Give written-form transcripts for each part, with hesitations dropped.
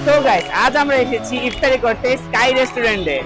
তো গাইস, আজ আমরা এসেছি ইফতারি করতে স্কাই রেস্টুরেন্টে।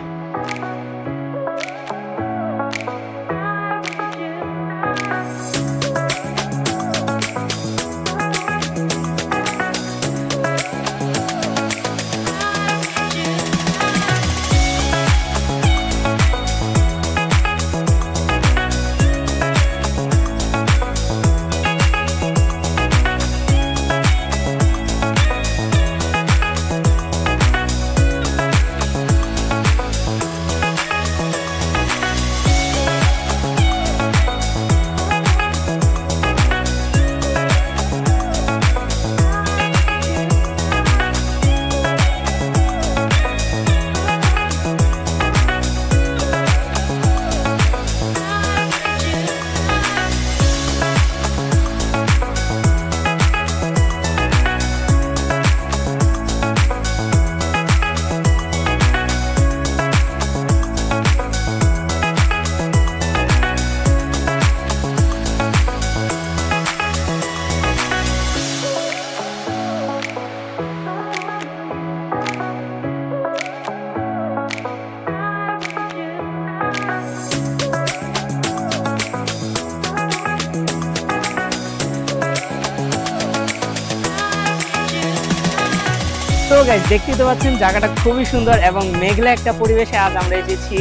তো গাইস, দেখতেই তো পাচ্ছেন জায়গাটা খুবই সুন্দর এবং মেঘলা একটা পরিবেশে আজ আমরা এসেছি।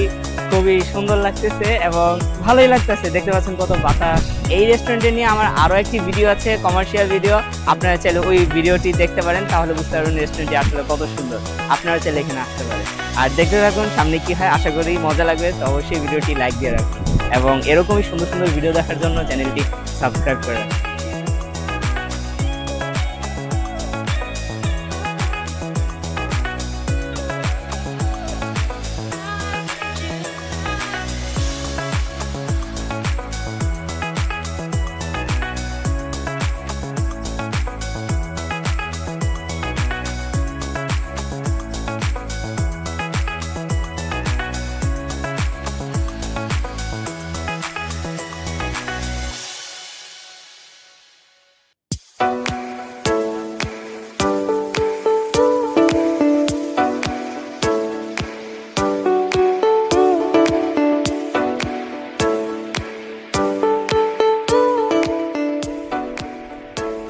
খুবই সুন্দর লাগতেছে এবং ভালোই লাগতেছে। দেখতে পাচ্ছেন কত বাতাস। এই রেস্টুরেন্টে নিয়ে আমার আরো একটি ভিডিও আছে, কমার্শিয়াল ভিডিও। আপনারা চাইলে ওই ভিডিওটি দেখতে পারেন, তাহলে বুঝতে পারবেন রেস্টুরেন্টটি আসলে কত সুন্দর। আপনারা চাইলে এখানে আসতে পারেন আর দেখতে থাকুন সামনে কি হয়। আশা করি মজা লাগবে। তো অবশ্যই ভিডিওটি লাইক দিয়ে রাখুন এবং এরকমই সুন্দর সুন্দর ভিডিও দেখার জন্য চ্যানেলটি সাবস্ক্রাইব করে রাখুন।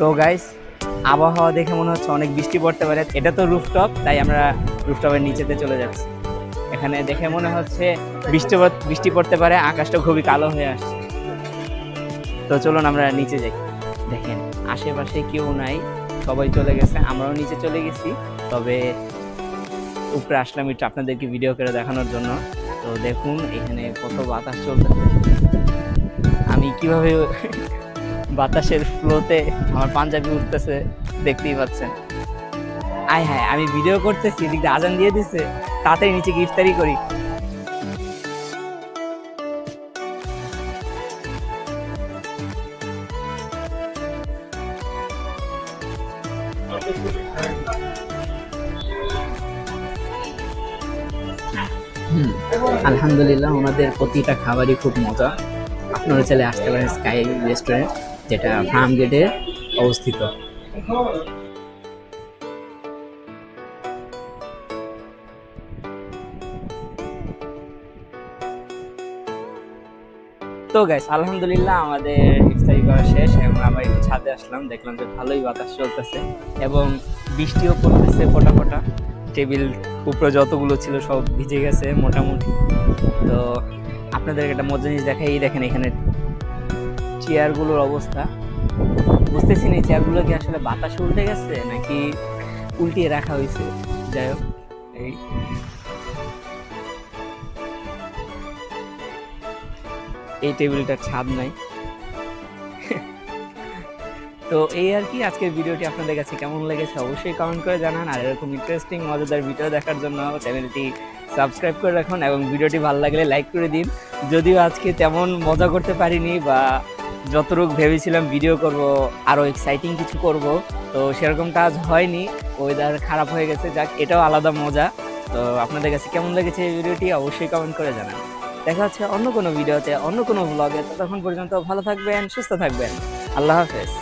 তো গাইস, আবহাওয়া দেখে মনে হচ্ছে অনেক বৃষ্টি পড়তে পারে। এটা তো রুফটপ, তাই আমরা রুফটপের নিচেতে চলে যাচ্ছি। এখানে দেখে মনে হচ্ছে বৃষ্টি পড়তে পারে। আকাশটা খুবই কালো হয়ে আসছে। তো চলুন আমরা নিচে যাই। দেখেন আশেপাশে কেউ নাই, সবাই চলে গেছে, আমরাও নিচে চলে গেছি। তবে উপরে আসলাম একটু আপনাদেরকে ভিডিও করে দেখানোর জন্য। তো দেখুন এখানে কত বাতাস চলতেছে। আমি কিভাবে বাতাসের ফ্লোতে আমার পাঞ্জাবি উঠতেছে দেখতেই পাচ্ছেন। আয় হায়, আমি ভিডিও করতেছি, এদিকে আজান দিয়ে দিছে, তাড়াতাড়ি নিচে গিয়ে ইফতারি করি। আলহামদুলিল্লাহ, ওনাদের প্রতিটা খাবারই খুব মজা। আপনারা চাইলে আসতে পারেন স্কাই রেস্টুরেন্ট, যেটা ফার্ম গেটে অবস্থিত। তো গাইস, আলহামদুলিল্লাহ আমাদের ইফতারি করা শেষ এবং আমরা একটু ছাদে আসলাম। দেখলাম যে ভালোই বাতাস চলতেছে এবং বৃষ্টিও পড়তেছে ফোঁটা ফোঁটা। টেবিল উপরে যতগুলো ছিল সব ভিজে গেছে মোটামুটি। তো আপনাদেরকে একটা মজা জিনিস দেখাই। এই দেখেন এখানে চেয়ারগুলোর অবস্থা। বুঝতেছি না এই চেয়ারগুলো কি আসলে বাতাসে উল্টে গেছে নাকি উল্টিয়ে রাখা হয়েছে। যাই হোক, এই টেবিলটার ছাদ নাই। তো এই আর কি, আজকের ভিডিওটি আপনাদের কাছে কেমন লেগেছে অবশ্যই কমেন্ট করে জানান। আর এরকম ইন্টারেস্টিং মজাদার ভিডিও দেখার জন্য চ্যানেলটি সাবস্ক্রাইব করে রাখুন এবং ভিডিওটি ভালো লাগলে লাইক করে দিন। যদিও আজকে তেমন মজা করতে পারিনি বা যতটুকু ভেবেছিলাম ভিডিও করব আরও এক্সাইটিং কিছু করব, তো সেরকমটা আজ হয়নি। ওয়েদার খারাপ হয়ে গেছে, যাক এটাও আলাদা মজা। তো আপনাদের কাছে কেমন লেগেছে এই ভিডিওটি অবশ্যই কমেন্ট করে জানান। দেখা হচ্ছে অন্য কোনো ভিডিওতে, অন্য কোনো ব্লগে। ততক্ষণ পর্যন্ত ভালো থাকবেন, সুস্থ থাকবেন। আল্লাহ হাফেজ।